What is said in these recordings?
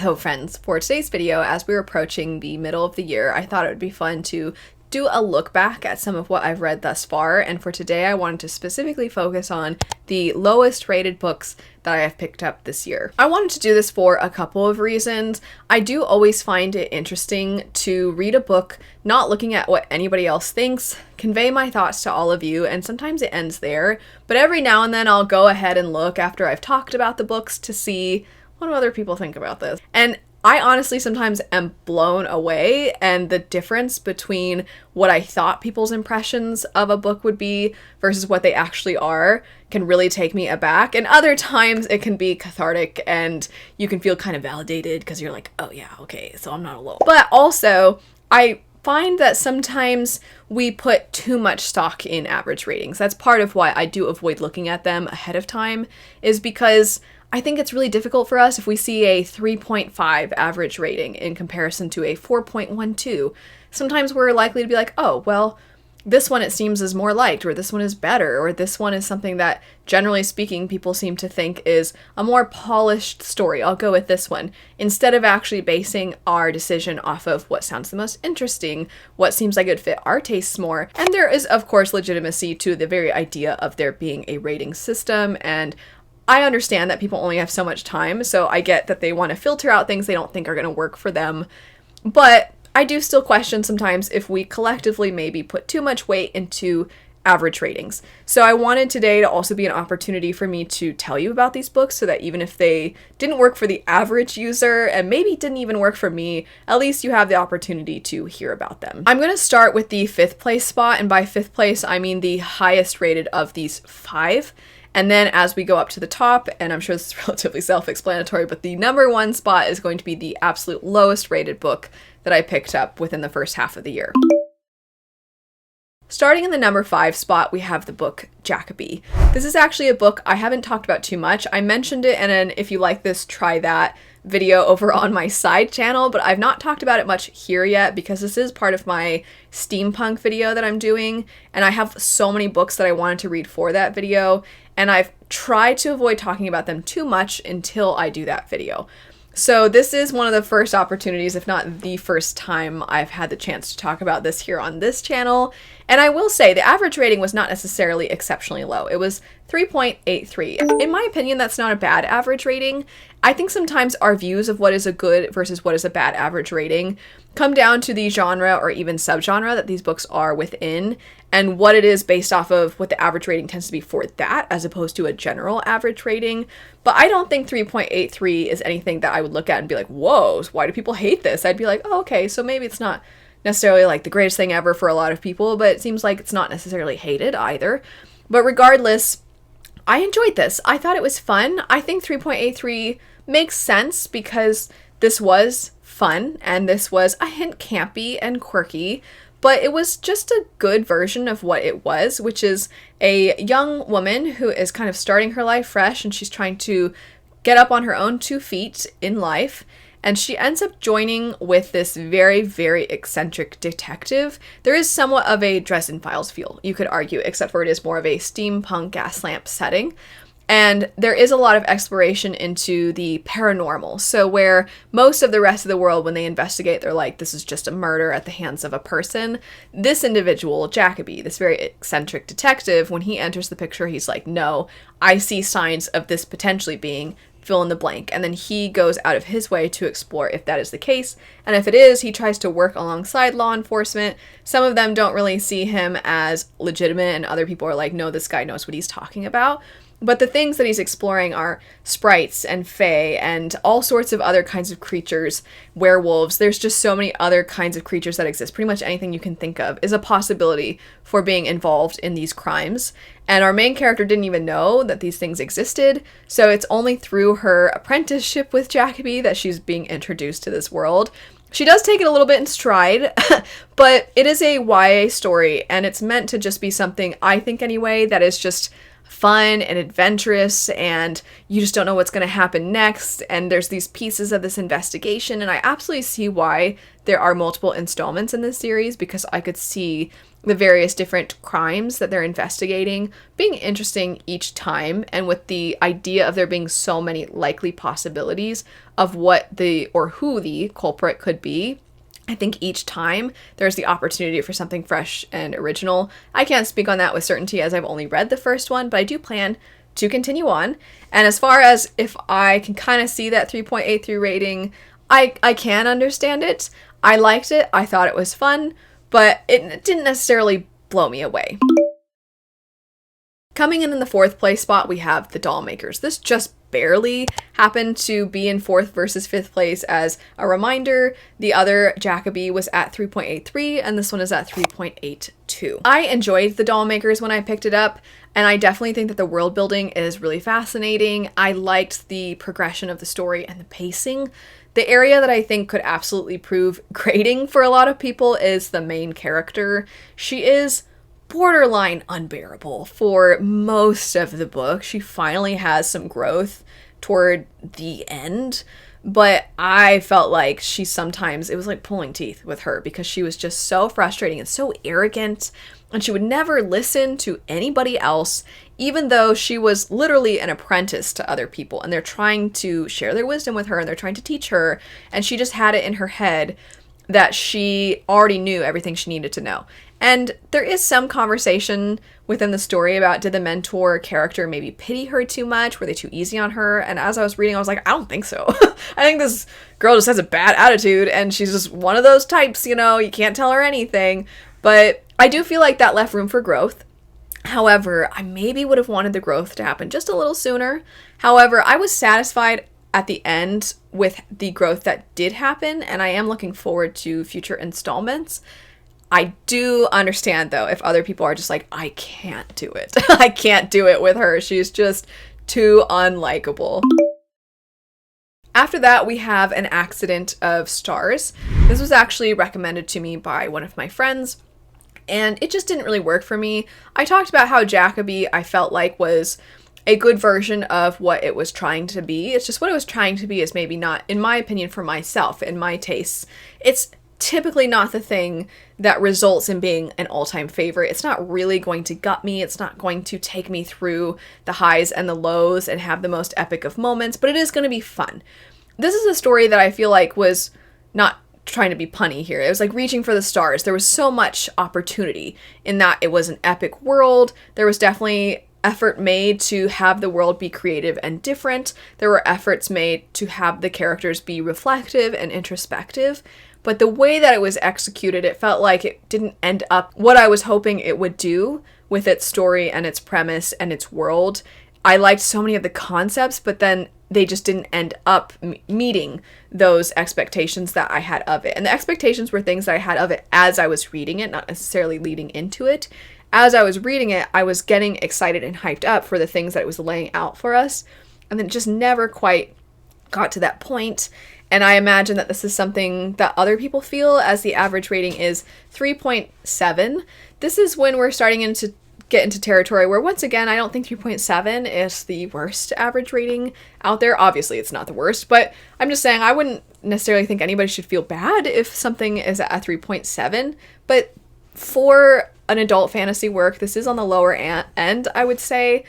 So friends, for today's video, as we're approaching the middle of the year, I thought it would be fun to do a look back at some of what I've read thus far, and for today I wanted to specifically focus on the lowest rated books that I have picked up this year. I wanted to do this for a couple of reasons. I do always find it interesting to read a book not looking at what anybody else thinks, convey my thoughts to all of you, and sometimes it ends there, but every now and then I'll go ahead and look after I've talked about the books to see what do other people think about this. And I honestly sometimes am blown away, and the difference between what I thought people's impressions of a book would be versus what they actually are can really take me aback. And other times it can be cathartic and you can feel kind of validated because you're like, oh yeah, okay, so I'm not alone. But also, I find that sometimes we put too much stock in average ratings. That's part of why I do avoid looking at them ahead of time, is because I think it's really difficult for us if we see a 3.5 average rating in comparison to a 4.12. Sometimes we're likely to be like, oh, well, this one it seems is more liked, or this one is better, or this one is something that, generally speaking, people seem to think is a more polished story. I'll go with this one, instead of actually basing our decision off of what sounds the most interesting, what seems like it would fit our tastes more. And there is, of course, legitimacy to the very idea of there being a rating system, and I understand that people only have so much time, so I get that they want to filter out things they don't think are going to work for them, but I do still question sometimes if we collectively maybe put too much weight into average ratings. So I wanted today to also be an opportunity for me to tell you about these books so that even if they didn't work for the average user and maybe didn't even work for me, at least you have the opportunity to hear about them. I'm going to start with the 5th place spot, and by 5th place I mean the highest rated of these 5. And then as we go up to the top, and I'm sure this is relatively self-explanatory, but the number 1 spot is going to be the absolute lowest rated book that I picked up within the first half of the year. Starting in the number 5 spot, we have the book Jackaby. This is actually a book I haven't talked about too much. I mentioned it in an if you like this, try that video over on my side channel, but I've not talked about it much here yet because this is part of my steampunk video that I'm doing, and I have so many books that I wanted to read for that video, and I've tried to avoid talking about them too much until I do that video. So this is one of the first opportunities, if not the first time, I've had the chance to talk about this here on this channel. And I will say the average rating was not necessarily exceptionally low. It was 3.83. In my opinion, that's not a bad average rating. I think sometimes our views of what is a good versus what is a bad average rating come down to the genre or even subgenre that these books are within, and what it is based off of what the average rating tends to be for that, as opposed to a general average rating. But I don't think 3.83 is anything that I would look at and be like, whoa, why do people hate this? I'd be like, oh, okay, so maybe it's not necessarily like the greatest thing ever for a lot of people, but it seems like it's not necessarily hated either. But regardless, I enjoyed this. I thought it was fun. I think 3.83 makes sense because this was fun and this was a hint campy and quirky, but it was just a good version of what it was, which is a young woman who is kind of starting her life fresh, and she's trying to get up on her own 2 feet in life, and she ends up joining with this very, very eccentric detective. There is somewhat of a Dresden Files feel, you could argue, except for it is more of a steampunk gas lamp setting. And there is a lot of exploration into the paranormal. So where most of the rest of the world, when they investigate, they're like, this is just a murder at the hands of a person. This individual, Jackaby, this very eccentric detective, when he enters the picture, he's like, no, I see signs of this potentially being fill in the blank. And then he goes out of his way to explore if that is the case. And if it is, he tries to work alongside law enforcement. Some of them don't really see him as legitimate, and other people are like, no, this guy knows what he's talking about. But the things that he's exploring are sprites and fae and all sorts of other kinds of creatures, werewolves. There's just so many other kinds of creatures that exist. Pretty much anything you can think of is a possibility for being involved in these crimes. And our main character didn't even know that these things existed, so it's only through her apprenticeship with Jackabe that she's being introduced to this world. She does take it a little bit in stride, but it is a YA story, and it's meant to just be something, I think anyway, that is just fun and adventurous, and you just don't know what's going to happen next, and there's these pieces of this investigation, and I absolutely see why there are multiple installments in this series, because I could see the various different crimes that they're investigating being interesting each time, and with the idea of there being so many likely possibilities of what or who the culprit could be. I think each time there's the opportunity for something fresh and original. I can't speak on that with certainty as I've only read the first one, but I do plan to continue on. And as far as if I can kind of see that 3.83 rating, I can understand it. I liked it. I thought it was fun, but it didn't necessarily blow me away. Coming in the 4th place spot, we have the Dollmakers. This just barely happened to be in 4th versus 5th place. As a reminder, the other Jackaby was at 3.83 and this one is at 3.82. I enjoyed the Dollmakers when I picked it up, and I definitely think that the world building is really fascinating. I liked the progression of the story and the pacing. The area that I think could absolutely prove grating for a lot of people is the main character. She is borderline unbearable for most of the book. She finally has some growth toward the end, but I felt like it was like pulling teeth with her, because she was just so frustrating and so arrogant, and she would never listen to anybody else, even though she was literally an apprentice to other people, and they're trying to share their wisdom with her and they're trying to teach her, and she just had it in her head that she already knew everything she needed to know. And there is some conversation within the story about, did the mentor character maybe pity her too much? Were they too easy on her? And as I was reading, I was like, I don't think so. I think this girl just has a bad attitude, and she's just one of those types, you can't tell her anything. But I do feel like that left room for growth. However, I maybe would have wanted the growth to happen just a little sooner. However, I was satisfied at the end with the growth that did happen, and I am looking forward to future installments. I do understand, though, if other people are just like, I can't do it. I can't do it with her. She's just too unlikable. After that, we have An Accident of Stars. This was actually recommended to me by one of my friends, and it just didn't really work for me. I talked about how Jackaby, I felt like, was a good version of what it was trying to be. It's just what it was trying to be is maybe not, in my opinion, for myself, in my tastes. It's typically not the thing that results in being an all-time favorite. It's not really going to gut me. It's not going to take me through the highs and the lows and have the most epic of moments, but it is going to be fun. This is a story that I feel like was not trying to be punny here. It was like reaching for the stars. There was so much opportunity in that it was an epic world. There was definitely effort made to have the world be creative and different. There were efforts made to have the characters be reflective and introspective. But the way that it was executed, it felt like it didn't end up what I was hoping it would do with its story and its premise and its world. I liked so many of the concepts, but then they just didn't end up meeting those expectations that I had of it. And the expectations were things that I had of it as I was reading it, not necessarily leading into it. As I was reading it, I was getting excited and hyped up for the things that it was laying out for us. And then it just never quite got to that point. And I imagine that this is something that other people feel, as the average rating is 3.7. This is when we're starting to get into territory where, once again, I don't think 3.7 is the worst average rating out there. Obviously, it's not the worst, but I'm just saying I wouldn't necessarily think anybody should feel bad if something is at a 3.7. But for an adult fantasy work, this is on the lower end, I would say.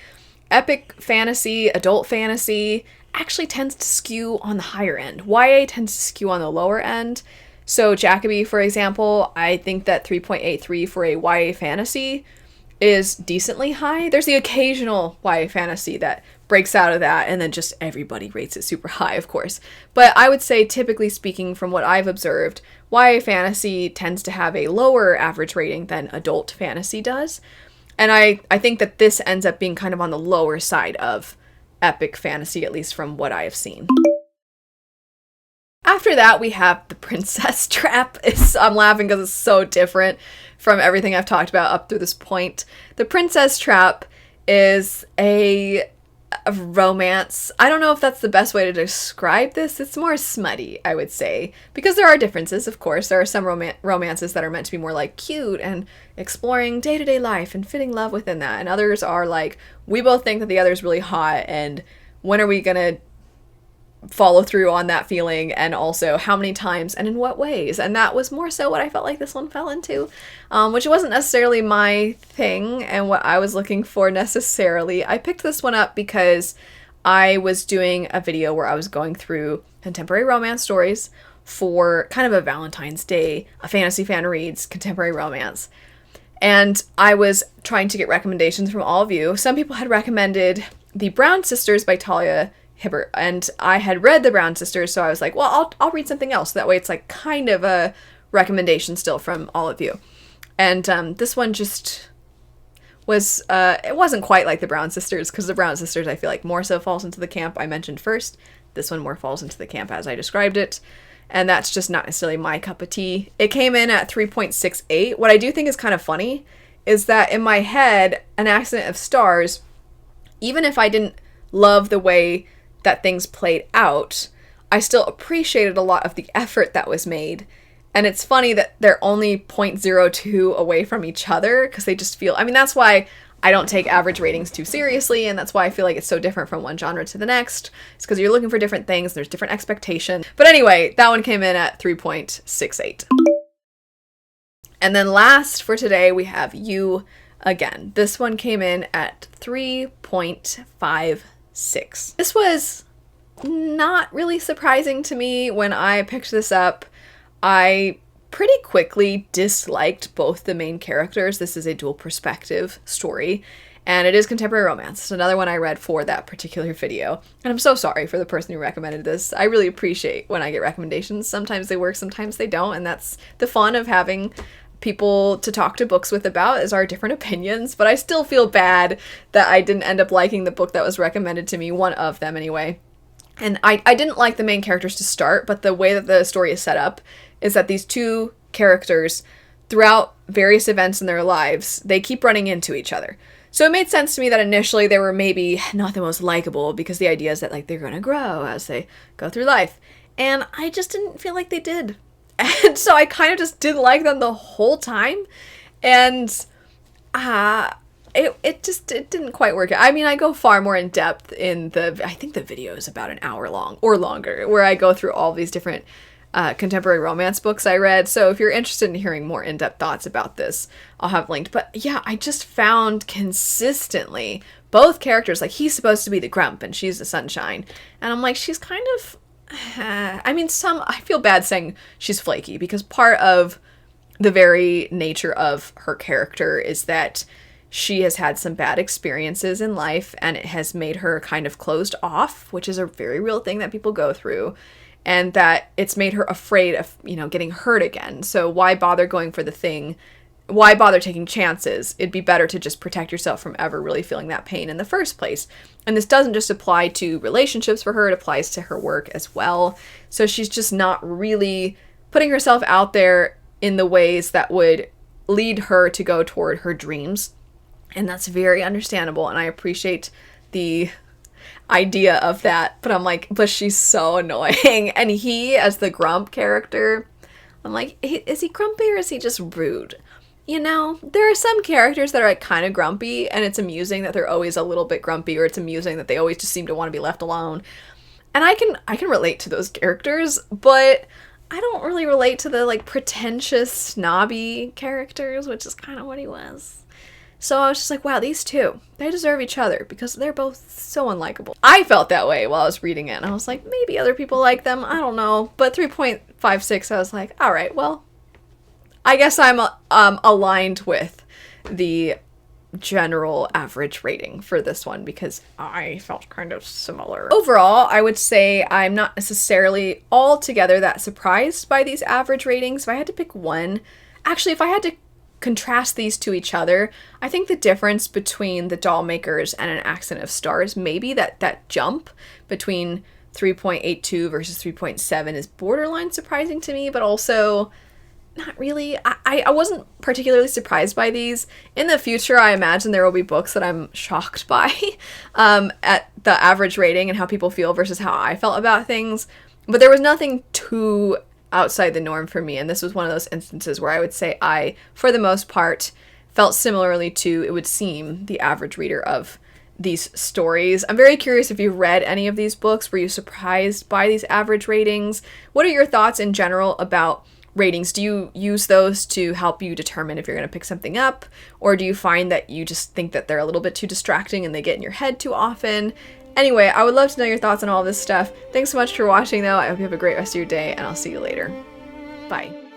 Epic fantasy, adult fantasy actually tends to skew on the higher end. YA tends to skew on the lower end. So Jackaby, for example, I think that 3.83 for a YA fantasy is decently high. There's the occasional YA fantasy that breaks out of that, and then just everybody rates it super high, of course. But I would say, typically speaking, from what I've observed, YA fantasy tends to have a lower average rating than adult fantasy does. And I think that this ends up being kind of on the lower side of epic fantasy, at least from what I have seen. After that, we have The Princess Trap. I'm laughing because it's so different from everything I've talked about up through this point. The Princess Trap is a a romance. I don't know if that's the best way to describe this. It's more smutty, I would say, because there are differences, of course. There are some romances that are meant to be more like cute and exploring day-to-day life and finding love within that, and others are like, we both think that the other's really hot, and when are we gonna follow through on that feeling, and also how many times and in what ways. And that was more so what I felt like this one fell into, which wasn't necessarily my thing and what I was looking for necessarily. I picked this one up because I was doing a video where I was going through contemporary romance stories for kind of a Valentine's Day, a fantasy fan reads contemporary romance. And I was trying to get recommendations from all of you. Some people had recommended The Brown Sisters by Talia Hibbert, and I had read The Brown Sisters, so I was like, well, I'll read something else. That way it's like kind of a recommendation still from all of you. And this one just was, it wasn't quite like The Brown Sisters, because The Brown Sisters I feel like more so falls into the camp I mentioned first. This one more falls into the camp as I described it, and that's just not necessarily my cup of tea. It came in at 3.68. What I do think is kind of funny is that in my head, An Accident of Stars, even if I didn't love the way that things played out, I still appreciated a lot of the effort that was made. And it's funny that they're only 0.02 away from each other, because they just feel, I mean, that's why I don't take average ratings too seriously, and that's why I feel like it's so different from one genre to the next. It's because you're looking for different things, there's different expectations. But anyway, that one came in at 3.68. And then last for today, we have You Again. This one came in at 3.56. This was not really surprising to me when I picked this up. I pretty quickly disliked both the main characters. This is a dual perspective story, and it is contemporary romance. It's another one I read for that particular video, and I'm so sorry for the person who recommended this. I really appreciate when I get recommendations. Sometimes they work, sometimes they don't, and that's the fun of having people to talk to books with about, is our different opinions. But I still feel bad that I didn't end up liking the book that was recommended to me, one of them anyway. And I didn't like the main characters to start, but the way that the story is set up is that these two characters, throughout various events in their lives, they keep running into each other. So it made sense to me that initially they were maybe not the most likable, because the idea is that like they're gonna grow as they go through life. And I just didn't feel like they did. And so I kind of just didn't like them the whole time. And it didn't quite work out. I mean, I go far more in depth in I think the video is about an hour long or longer, where I go through all these different contemporary romance books I read. So if you're interested in hearing more in-depth thoughts about this, I'll have linked. But yeah, I just found consistently both characters, like he's supposed to be the grump and she's the sunshine. And I'm like, she's kind of, I mean, I feel bad saying she's flaky, because part of the very nature of her character is that she has had some bad experiences in life, and it has made her kind of closed off, which is a very real thing that people go through, and that it's made her afraid of, getting hurt again. So why bother going for the thing? Why bother taking chances? It'd be better to just protect yourself from ever really feeling that pain in the first place. And this doesn't just apply to relationships for her, it applies to her work as well. So she's just not really putting herself out there in the ways that would lead her to go toward her dreams. And that's very understandable, and I appreciate the idea of that. But I'm like, but she's so annoying. And he, as the grump character, I'm like, is he grumpy or is he just rude? There are some characters that are like kind of grumpy, and it's amusing that they're always a little bit grumpy, or it's amusing that they always just seem to want to be left alone. And I can relate to those characters, but I don't really relate to the like pretentious, snobby characters, which is kind of what he was. So I was just like, wow, these two, they deserve each other, because they're both so unlikable. I felt that way while I was reading it, and I was like, maybe other people like them, I don't know. But 3.56, I was like, all right, well, I guess I'm aligned with the general average rating for this one, because I felt kind of similar. Overall, I would say I'm not necessarily altogether that surprised by these average ratings. If I had to pick one, actually, if I had to contrast these to each other, I think the difference between the Dollmakers and An Accident of Stars, maybe that jump between 3.82 versus 3.7 is borderline surprising to me, but also not really. I wasn't particularly surprised by these. In the future, I imagine there will be books that I'm shocked by at the average rating and how people feel versus how I felt about things. But there was nothing too outside the norm for me, and this was one of those instances where I would say I, for the most part, felt similarly to, it would seem, the average reader of these stories. I'm very curious if you've read any of these books. Were you surprised by these average ratings? What are your thoughts in general about ratings? Do you use those to help you determine if you're going to pick something up? Or do you find that you just think that they're a little bit too distracting and they get in your head too often? Anyway, I would love to know your thoughts on all this stuff. Thanks so much for watching, though. I hope you have a great rest of your day, and I'll see you later. Bye.